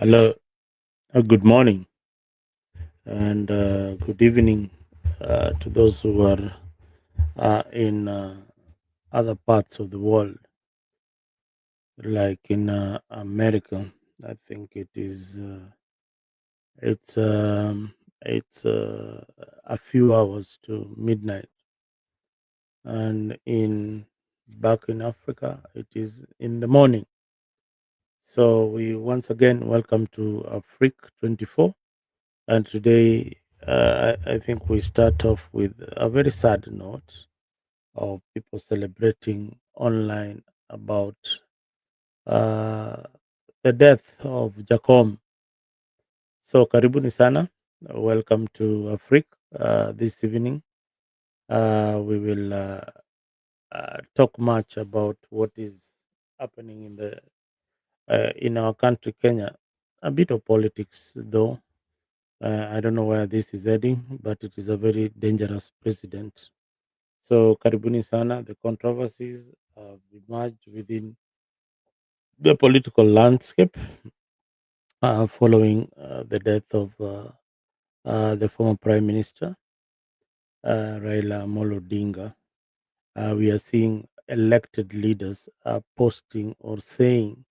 Hello, good morning and good evening to those who are in other parts of the world, like in America. I think it's um, it's a few hours to midnight, and in back in Africa it is in the morning. So we once again welcome to Afrique 24. And today, I think we start off with a very sad note of people celebrating online about uh, the death of Jacom. So, karibuni sana. Welcome to Africa this evening. We will talk much about what is happening in our country, Kenya. A bit of politics, though. I don't know where this is heading, but it is a very dangerous precedent. So karibuni sana. The controversies have emerged within the political landscape following the death of the former Prime Minister Raila Odinga. We are seeing elected leaders posting or saying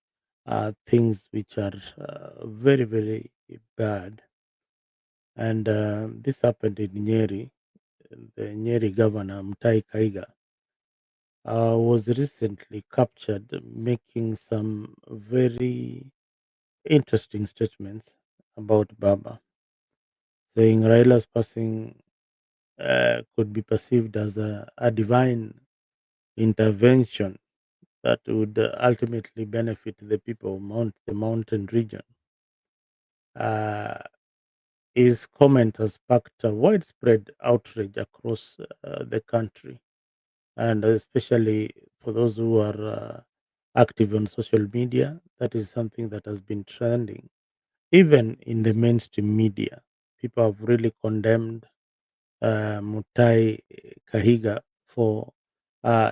things which are very, very bad. And this happened in Nyeri. The Nyeri Governor Mutahi Kahiga was recently captured making some very interesting statements about Baba, saying Raila's passing could be perceived as a divine intervention that would ultimately benefit the people of the mountain region. Uh, his comment has sparked a widespread outrage across the country, and especially for those who are active on social media. That is something that has been trending even in the mainstream media. People have really condemned Mutai Kahiga for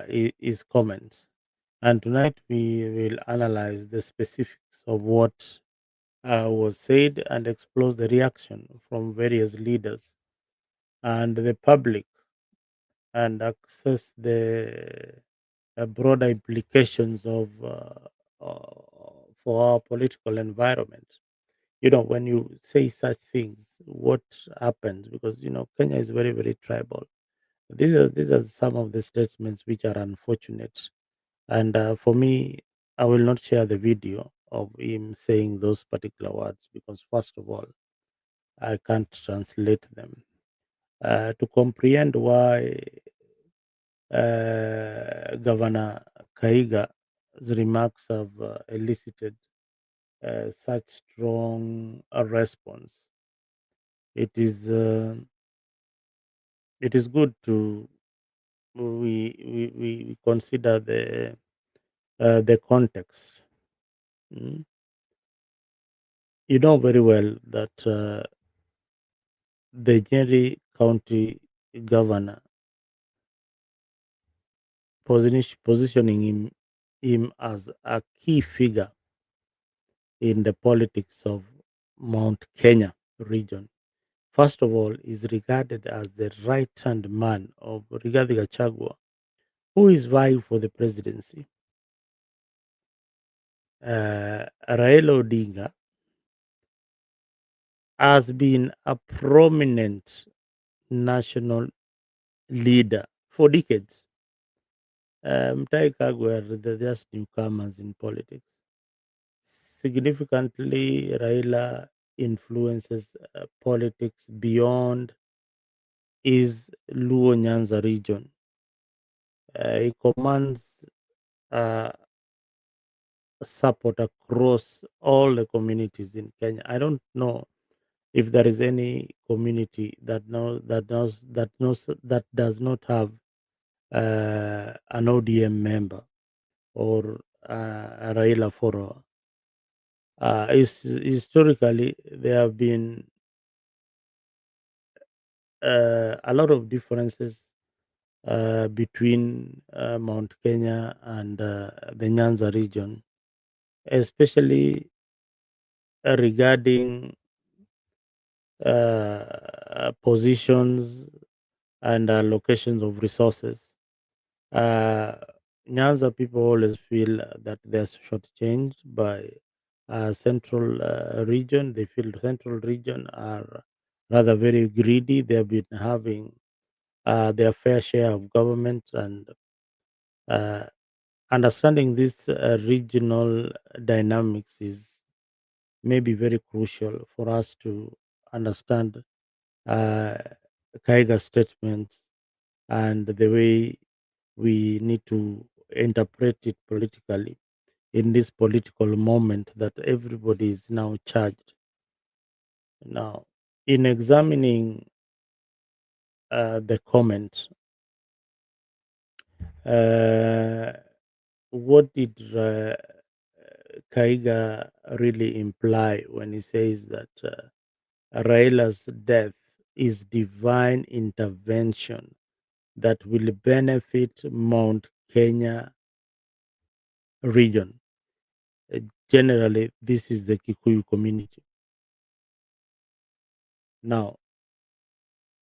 his comments. And tonight we will analyze the specifics of what was said and explore the reaction from various leaders and the public, and access the broader implications of for our political environment. When you say such things, what happens? Because Kenya is very, very tribal. These are some of the statements which are unfortunate, and for me, I will not share the video of him saying those particular words because, first of all, I can't translate them. To comprehend why Governor Kaiga's remarks have elicited such strong response, it is good to we consider the context. Mm. You know very well that the Nyeri County governor positioning him as a key figure in the politics of Mount Kenya region. First of all, is regarded as the right-hand man of Rigathi Gachagua, who is vying for the presidency. Raila Odinga has been a prominent national leader for decades. Mutahi Kagwe are just newcomers in politics. Significantly, Raila influences politics beyond his Luo Nyanza region. He commands uh, support across all the communities in Kenya. I don't know if there is any community that does not have an ODM member or a Raila follower. Historically, there have been a lot of differences between Mount Kenya and the Nyanza region, especially regarding positions and locations of resources. Uh, Nyanza people always feel that they're shortchanged by central region. They feel the central region are rather very greedy. They have been having their fair share of government, and uh, understanding this regional dynamics is maybe very crucial for us to understand uh, Kaiga's statements and the way we need to interpret it politically in this political moment that everybody is now charged. Now, in examining the comments, uh, what did Kaiga really imply when he says that Raila's death is divine intervention that will benefit Mount Kenya region? Uh, Generally, this is the Kikuyu community. Now,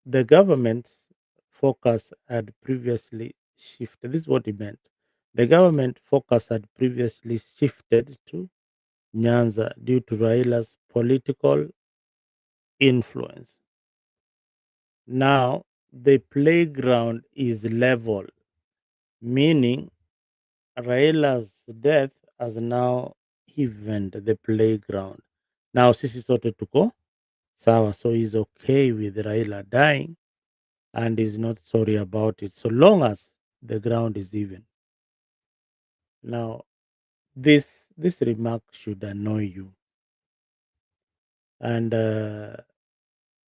the government's focus had previously shifted. This is what he meant. The government focus had previously shifted to Nyanza due to Raila's political influence. Now, the playground is level, meaning Raila's death has now evened the playground. Now, sisi sote tuko sawa, so he's okay with Raila dying and is not sorry about it, so long as the ground is even. Now, this remark should annoy you, and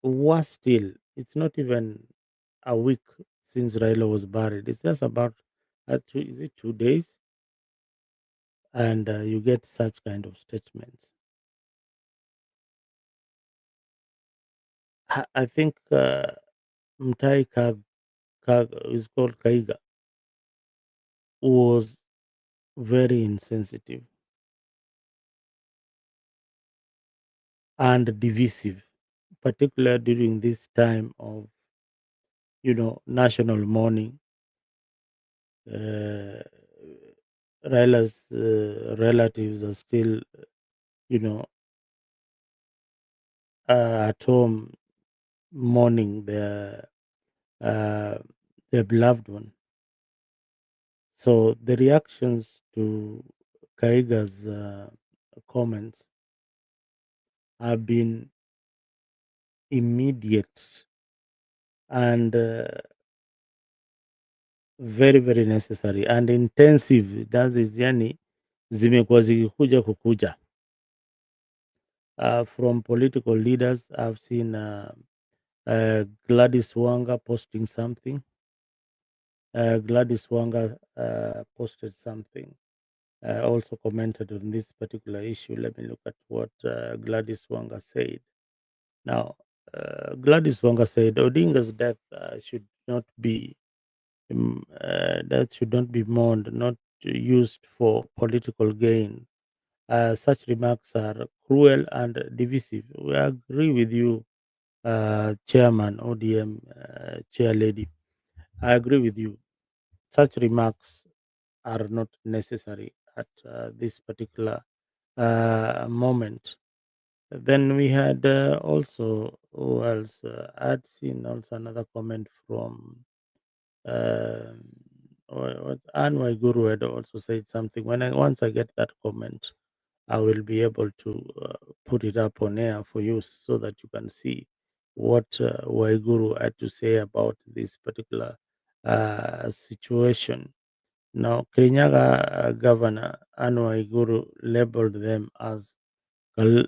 worse still, it's not even a week since Raila was buried. It's just about is it 2 days, and you get such kind of statements. I think Mutahi is called Kaiga was very insensitive and divisive, particularly during this time of national mourning. Uh, Raila's relatives are still you know at home mourning uh, their beloved one. So the reactions to Kaiga's comments have been immediate and very very necessary and intensive. That is yani zimekuwa zikikuja kukuja from political leaders. I've seen Gladys Wanga posting something. Gladys Wanga posted something. Also commented on this particular issue. Let me look at what Gladys Wanga said. Now, Gladys Wanga said Odinga's death should not be that should not be mourned, not used for political gain. Such remarks are cruel and divisive. We agree with you, Chairman ODM, Chair Lady. I agree with you. Such remarks are not necessary at this particular moment. Then we had also, who else? I'd seen also another comment from um, Anne Waiguru had also said something. Once I get that comment, I will be able to put it up on air for you so that you can see what Waiguru had to say about this particular situation. Now, Kirinyaga Governor Anne Waiguru labeled them as col-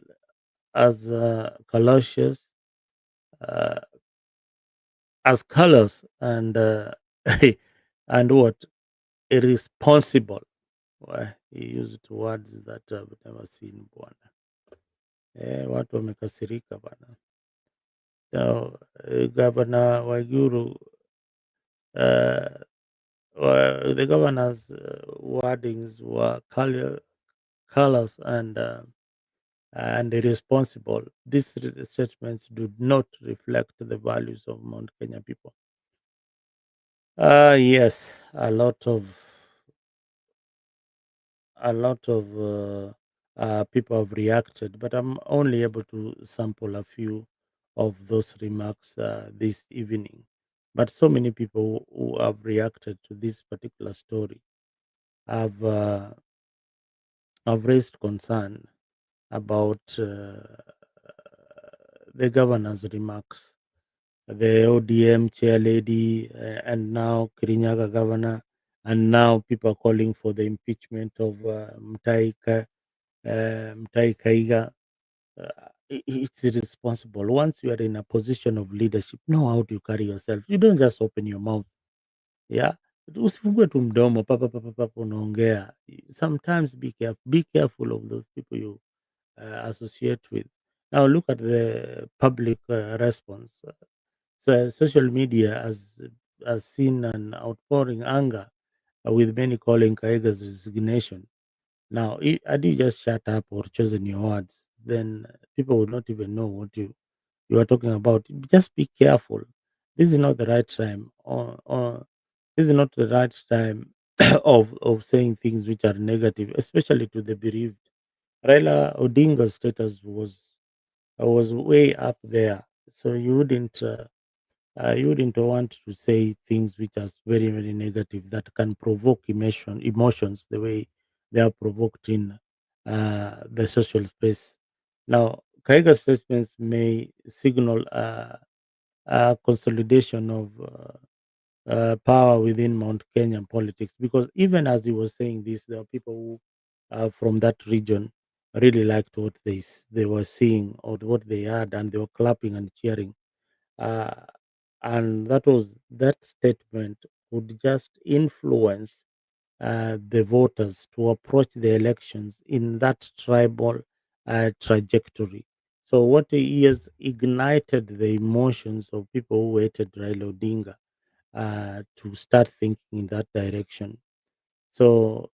cautious, uh, as colors, and and what irresponsible. Why he used words that I've never seen bwana. Watu wamekasirika bana. So, Governor Waiguru, uh, the governor's wordings were colors and and irresponsible. These statements do not reflect the values of Mount Kenya people. Yes, a lot of people have reacted, but I'm only able to sample a few of those remarks this evening. But so many people who have reacted to this particular story have have raised concern about the governor's remarks. The ODM chair lady, and now Kirinyaga governor, and now people are calling for the impeachment of Mutahi Kahiga. It's irresponsible. Once you are in a position of leadership, know how to carry yourself. You don't just open your mouth. Yeah. Usifungue tu mdomo papa papa papa unaongea. Sometimes be careful of those people you associate with. Now look at the public response. So social media has seen an outpouring anger with many calling Kaiga's resignation. Now, had you just shut up or chosen your words, then people would not even know what you are talking about. Just be careful. This is not the right time, or this is not the right time of saying things which are negative, especially to the bereaved. Raila Odinga's status was way up there, so you wouldn't want to say things which are very, very negative that can provoke emotions the way they are provoked in the social space. Now, Kaiga's statements may signal a consolidation of power within Mount Kenyan politics, because even as he was saying this, there are people who from that region really liked what they were seeing or what they heard, and they were clapping and cheering, uh, and that statement would just influence the voters to approach the elections in that tribal trajectory. So what he has ignited the emotions of people who hated Raila Odinga to start thinking in that direction. So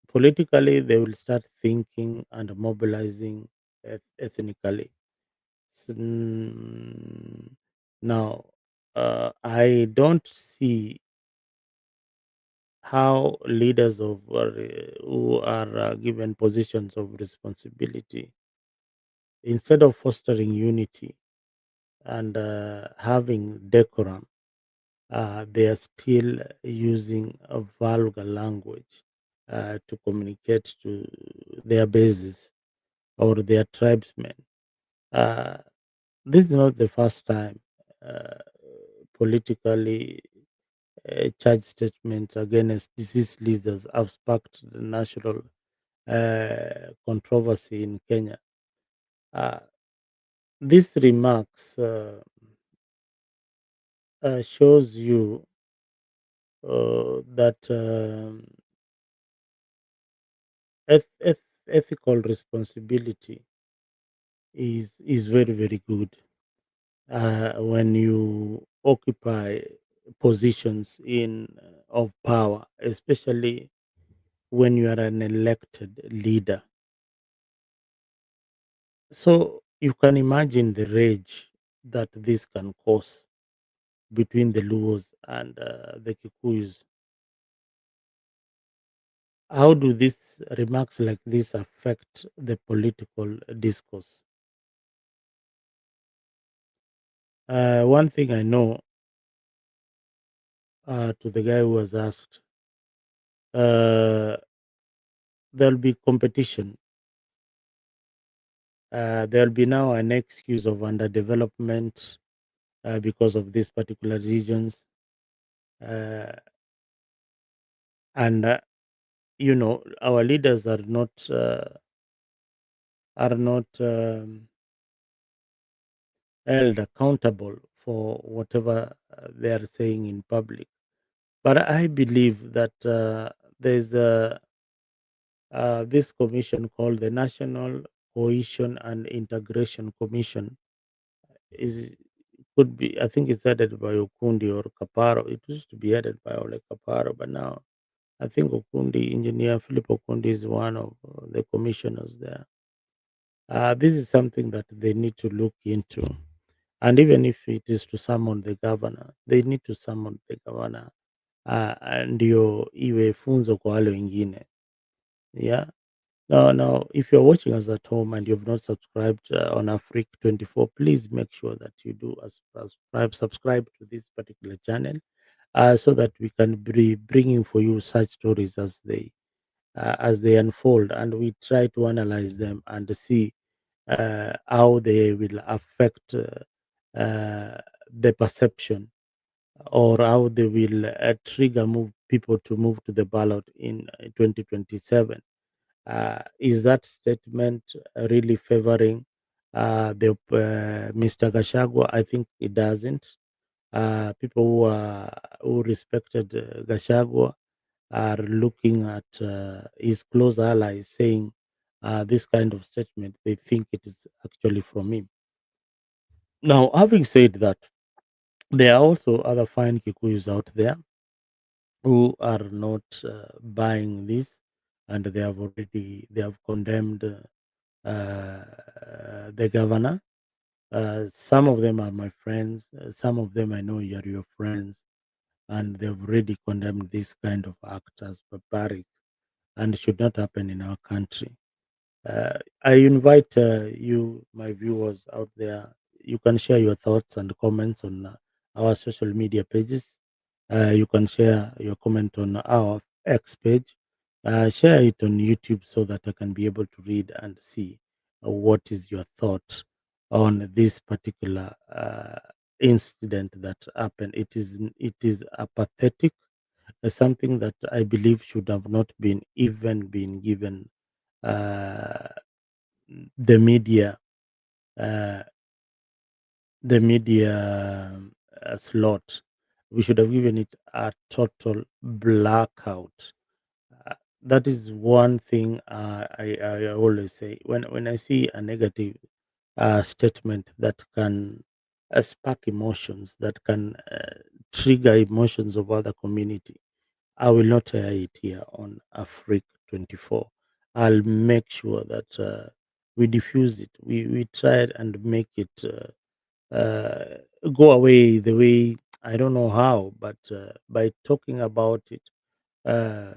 politically, they will start thinking and mobilizing ethnically. Now, I don't see how leaders who are given positions of responsibility, instead of fostering unity and having decorum, they are still using a vulgar language to communicate to their bases or their tribesmen. Uh, this is not the first time uh, politically charged statements against deceased leaders have sparked the national controversy in Kenya. Uh, these remarks shows you that ethical responsibility is very, very good when you occupy positions in of power, especially when you are an elected leader. So you can imagine the rage that this can cause between the Luos and the Kikuyus. How do these remarks like this affect the political discourse? One thing I know, to the guy who was asked, uh, there'll be competition. There'll be now an excuse of underdevelopment because of these particular regions, uh, and our leaders are not held accountable for whatever they are saying in public. But I believe that there's this commission called the National Cohesion and Integration Commission. Is could be, I think it's headed by Okundi or Kaparo. It used to be headed by Ole Kaparo, but now I think Okundi, Engineer Philip Okundi, is one of the commissioners there. This is something that they need to look into. And even if it is to summon the governor, they need to summon the governor, ndio iwe funzo kwa wale wengine. Yeah. Now, if you're watching us at home and you've not subscribed on Afrique 24, please make sure that you do subscribe to this particular channel, so that we can be bringing for you such stories as they unfold, and we try to analyze them and see how they will affect the perception, or how they will trigger people to move to the ballot in 2027. Is that statement really favoring Mr. Gashagwa? I think it doesn't. People who respected Gashagwa are looking at his close allies saying this kind of statement. They think it is actually from him. Now, having said that, there are also other fine Kikuyus out there who are not buying this, and they have condemned the governor. Some of them are my friends. Some of them I know you are your friends, and they've already condemned this kind of act as barbaric and should not happen in our country. I invite you, my viewers out there, you can share your thoughts and comments on our social media pages. You can share your comment on our X page. Share it on YouTube so that I can be able to read and see what is your thought on this particular incident that happened. It is apathetic, something that I believe should have not been even been given uh, the media uh, slot. We should have given it a total blackout. Uh, that is one thing I always say when I see a negative statement that can spark emotions, that can trigger emotions of other community. I will not air it here on Afrique 24. I'll make sure that we diffuse it. We try and make it go away the way, I don't know how, but by talking about it, uh,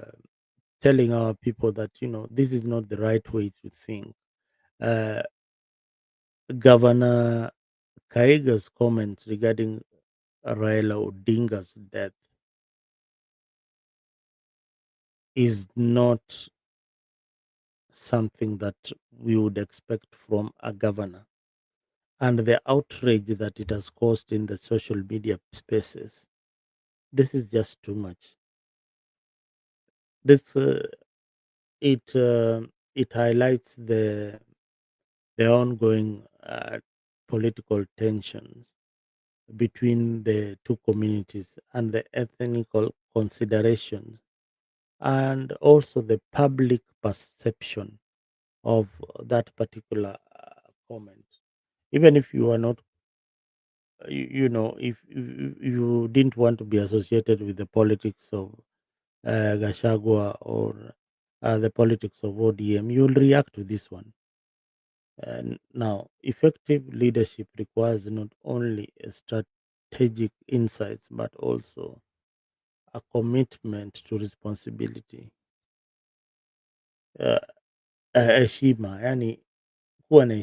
telling our people that this is not the right way to think. Uh, Governor Kaiga's comments regarding Raila Odinga's death is not something that we would expect from a governor, and the outrage that it has caused in the social media spaces, this is just too much. This it it highlights the ongoing political tensions between the two communities, and the ethnical considerations, and also the public perception of that particular comment. Even if you are not, if you didn't want to be associated with the politics of Gashagwa, or the politics of ODM, you'll react to this one. And now, effective leadership requires not only a strategic insights, but also a commitment to responsibility. Uh, Heshima, yani kuwa na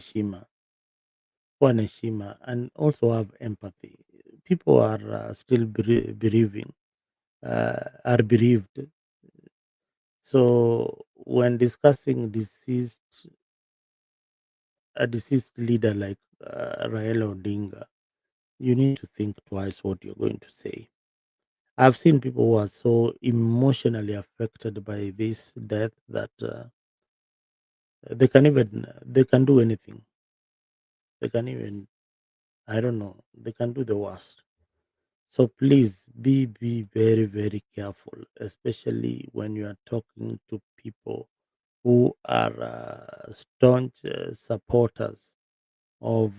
heshima, and also have empathy. People are still are bereaved. So when discussing a deceased leader like Raila Odinga, you need to think twice what you're going to say. I've seen people who are so emotionally affected by this death that they can do anything. They can even, I don't know, they can do the worst. So please be very very careful, especially when you are talking to people who are staunch supporters of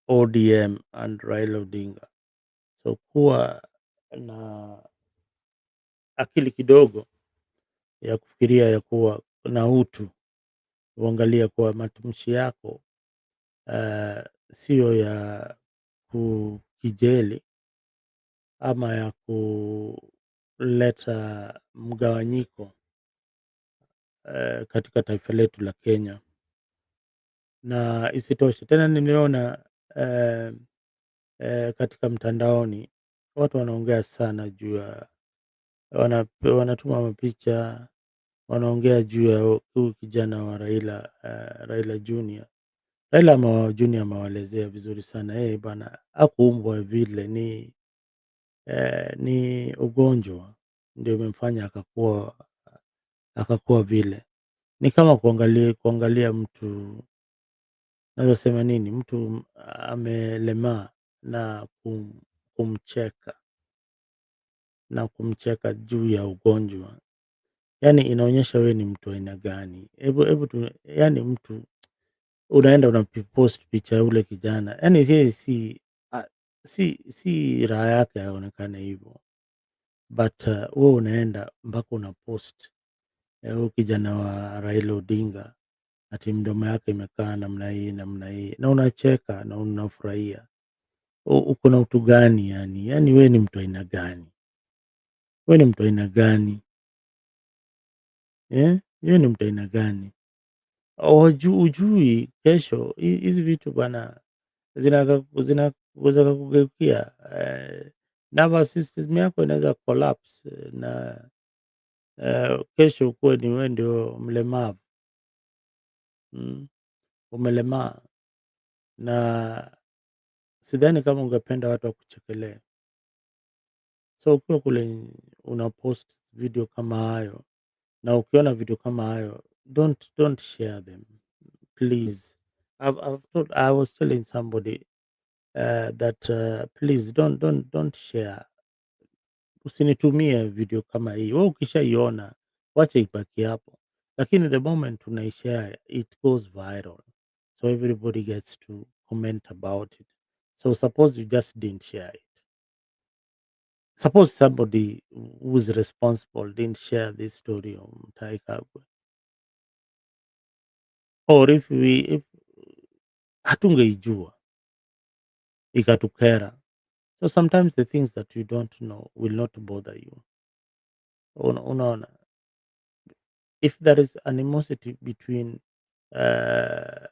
ODM and Raila Odinga. So kuwa na akili kidogo ya kufikiria ya kuwa na utu, uangalie kuwa matamshi yako uh, sio ya kukijeli ama ya kuleta mgawanyiko katika taifa letu la Kenya. Na isitoshe tena niliona katika mtandaoni watu wanaongea sana juu ya wanatuma mapicha, wanaongea juu ya huyu kijana wa Raila, Raila Junior. Junior amewaelezea vizuri sana, yeye bwana hakuumbwa vile, ni ugonjwa ndio imemfanya akakuwa vile. Ni kama kuangalia mtu, naweza sema nini, mtu amelemaa na kumcheka na kumcheka juu ya ugonjwa. Yaani inaonyesha wewe ni mtu aina gani. Hebu tu, yaani mtu unaenda unapost picha ya ule kijana. Yaani yeye si raha yake aonekane hivyo. But wewe unaenda mpaka unapost huyu kijana wa Raila Odinga ati mdomo yake imekaa namna hii namna hii, na unacheka na unafurahia. Uko na utu gani yani? Yaani wewe ni mtu aina gani? Wewe ni mtu aina gani? Wewe ni mtu aina gani? Hujui kesho hizi vitu bwana zinaweza kukugeukia. Nervous system yako inaweza collapse na kesho ukuwe ni wewe ndio mlemavu. Umelemaa na sidhani kama ungependa watu wakuchekelee. So ukiwa kule unapost video kama hayo na ukiona video kama hayo, don't share them please. I was telling somebody that please don't share. Usinitumie video kama hii. Wewe ukishaiona wacha ibaki hapo, lakini the moment unaishare it goes viral, so everybody gets to comment about it. So suppose you just didn't share it. Suppose somebody who's responsible didn't share this story of Mutahi Kahiga, or if hatungeijua ikatukera. So sometimes the things that you don't know will not bother you. Unaona, if there is animosity between uh,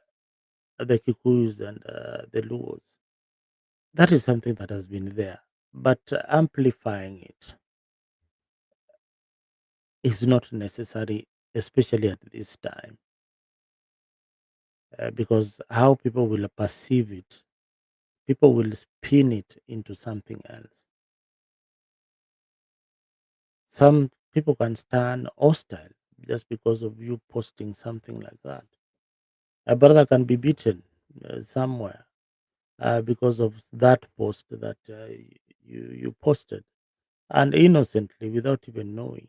the Kikuyus and the Luos, that is something that has been there. But amplifying it is not necessary, especially at this time, because how people will perceive it, people will spin it into something else. Some people can stand hostile just because of you posting something like that. A brother can be beaten somewhere because of that post that you posted, and innocently without even knowing.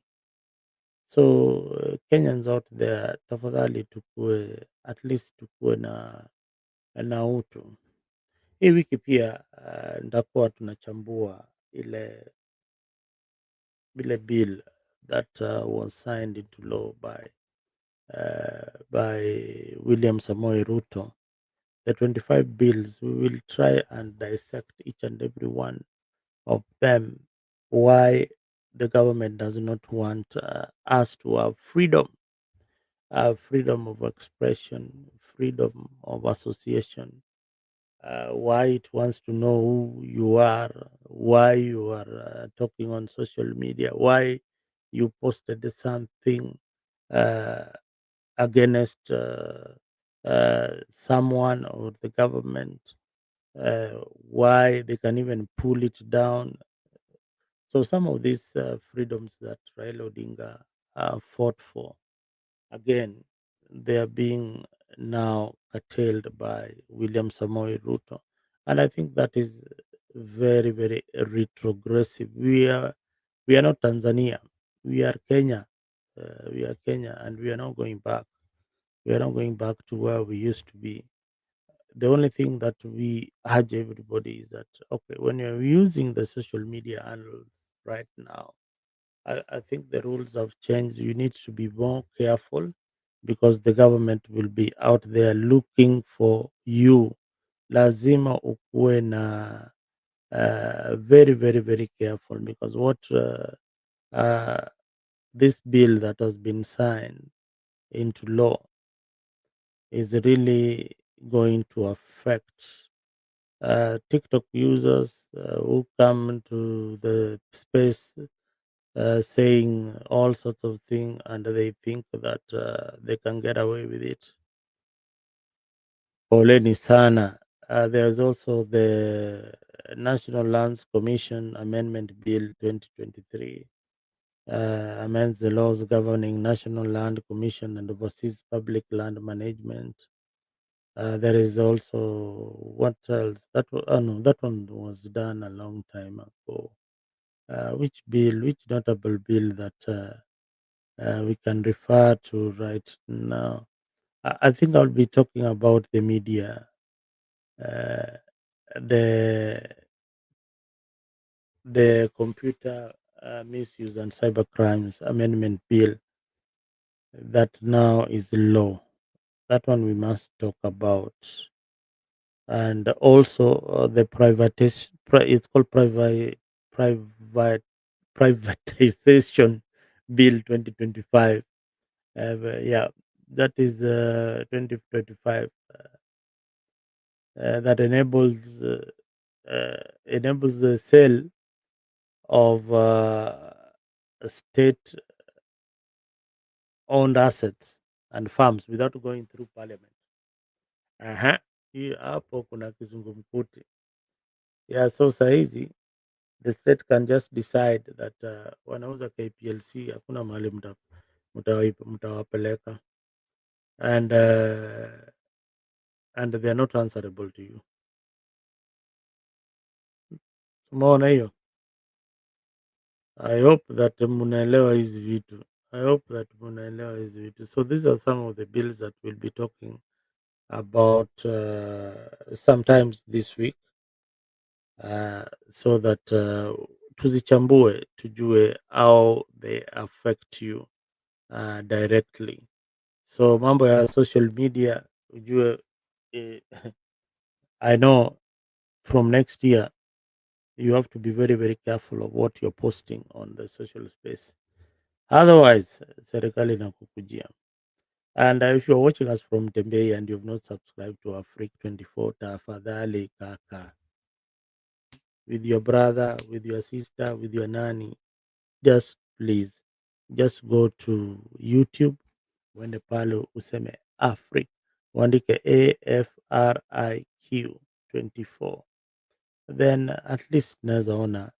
So Kenyans out there, tafadhali tukue, at least tukue na utu. Hii wiki pia ndakuwa tunachambua ile bill that was signed into law by William Samoei Ruto. The 25 bills, we will try and dissect each and every one of them. Why the government does not want us to have freedom of expression, freedom of association. Why it wants to know who you are, why you are talking on social media, why you posted something uh, against someone or the government, why they can even pull it down. So some of these freedoms that Raila Odinga fought for, again, they are being now curtailed by William Samoei Ruto. And I think that is very, very retrogressive. We are not Tanzania. We are Kenya. We are Kenya, and we are not going back. We are not going back to where we used to be. The only thing that we urge everybody is that, okay, when you're using the social media handles right now, I think the rules have changed. You need to be more careful because the government will be out there looking for you. Lazima ukuwe na very, very, very careful, because what uh, this bill that has been signed into law is really going to affect TikTok users who come to the space saying all sorts of things, and they think that they can get away with it. Poleni sana. There's also the National Lands Commission Amendment Bill 2023. Amends the laws governing National Land Commission and oversees public land management. There is also what else? Oh no, that one was done a long time ago. Which bill? Which notable bill that we can refer to right now? I think I'll be talking about the media, uh, the the computer misuse and cyber crimes amendment bill that now is law. That one we must talk about. And also the privatization, it's called private privatization bill 2025. Yeah, that is 2025, that enables the sale of state owned assets and farms without going through parliament. Aha. Hii hapo kuna kizungumkuti. Yeah, so sahizi the state can just decide that wanauza KPLC, hakuna mahali mtawapeleka, and they are not answerable to you. Umeona hiyo? I hope that munaelewa hizi vitu. I hope that munaelewa hizi vitu. So these are some of the bills that we'll be talking about sometimes this week, so that tuzichambue, tujue how they affect you directly. So mambo ya social media ujue, eh, I know from next year you have to be very, very careful of what you're posting on the social space. Otherwise, serikali inakukujia. And if you're watching us from Tembei and you've not subscribed to Afrique 24, tafadhali kaka, with your brother, with your sister, with your nanny, just please, just go to YouTube, uende pale useme Afrique, uandike AFRIQ 24, then at least naweza ona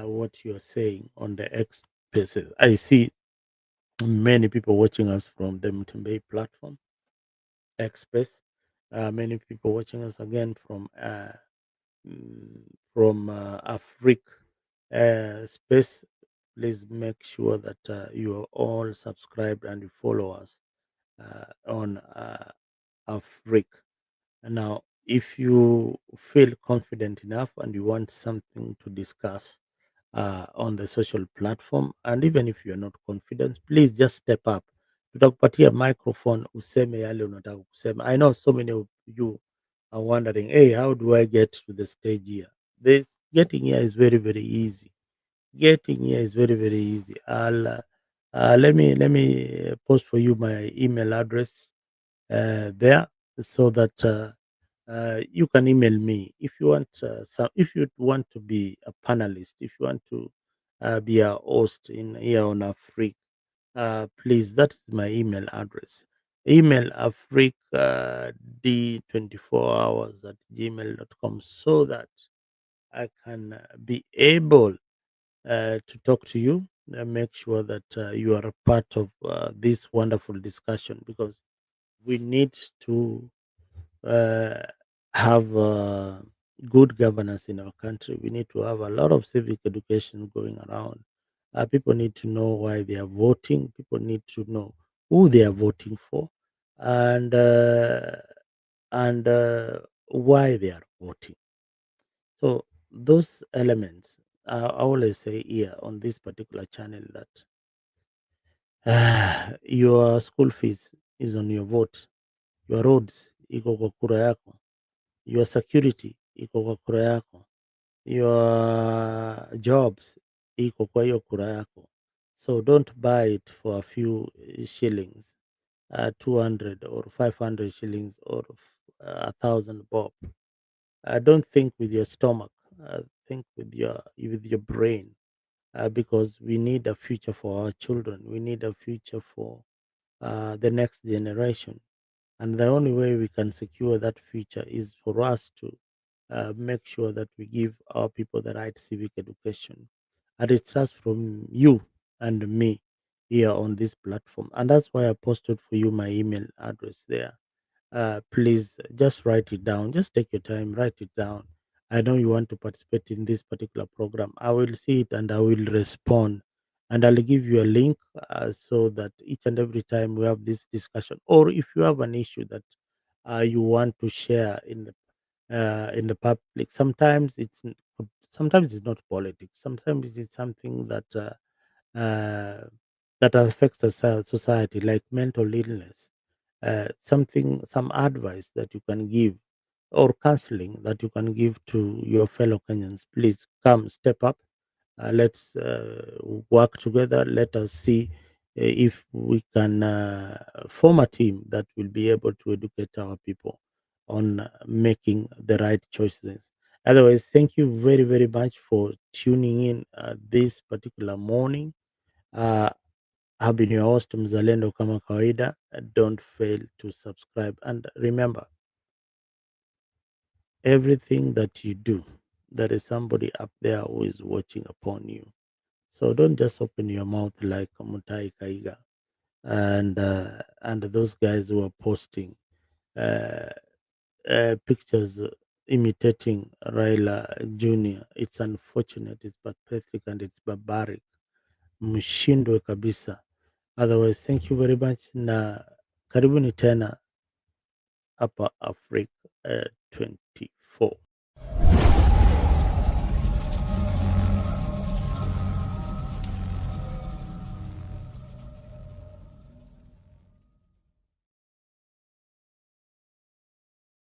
what you're saying on the X spaces. I see many people watching us from the Mtembei platform, X space. Many people watching us again from Afrique space. Please make sure that you are all subscribed and you follow us on Afrique. Now, if you feel confident enough and you want something to discuss on the social platform, and even if you're not confident, please just step up. Tutakupatia microphone useme yale unataka kusema. I know so many of you are wondering, hey, how do I get to the stage here? This getting here is very, very easy. Getting here is very, very easy. Let me post for you my email address there, so that you can email me if you want if you want to be a panelist, if you want to be a host in here on Afrique. Please, that is my email address. Email Afrique d24hours at gmail.com, so that I can be able to talk to you and make sure that you are a part of this wonderful discussion, because we need to uh, have good governance in our country. We need to have a lot of civic education going around. People need to know why they are voting. People need to know who they are voting for, and why they are voting. So those elements, I always say here on this particular channel that your school fees. is on your vote. Your roads iko kwa kura yako. Your security iko kwa kura yako. Your jobs iko kwa hiyo kura yako. So don't buy it for a few shillings, 200 or 500 shillings or 1,000 bob. Don't think with your stomach. Think with your brain, because we need a future for our children. We need a future for the next generation, and the only way we can secure that future is for us to make sure that we give our people the right civic education. And it starts from you and me here on this platform. And that's why I posted for you my email address there. Please just write it down. Just take your time, write it down. I know you want to participate in this particular program. I will see it and I will respond. And I'll give you a link so that each and every time we have this discussion, or if you have an issue that you want to share in the public, sometimes it's not politics. Sometimes it's something uh, that affects the society, like mental illness, some advice that you can give, or counseling that you can give to your fellow Kenyans. Please come, step up. Let's work together. Let us see if we can form a team that will be able to educate our people on making the right choices. Otherwise, thank you very, very much for tuning in this particular morning. Uh, I've been your host Mzalendo kama kawaida. Don't fail to subscribe, and remember, everything that you do, there is somebody up there who is watching upon you. So don't just open your mouth like Mutahi Kahiga and those guys who are posting uh, pictures imitating Raila Jr. It's unfortunate, it's pathetic, and it's barbaric. Mshindwe kabisa. Otherwise, thank you very much na karibuni tena hapa Africa 24.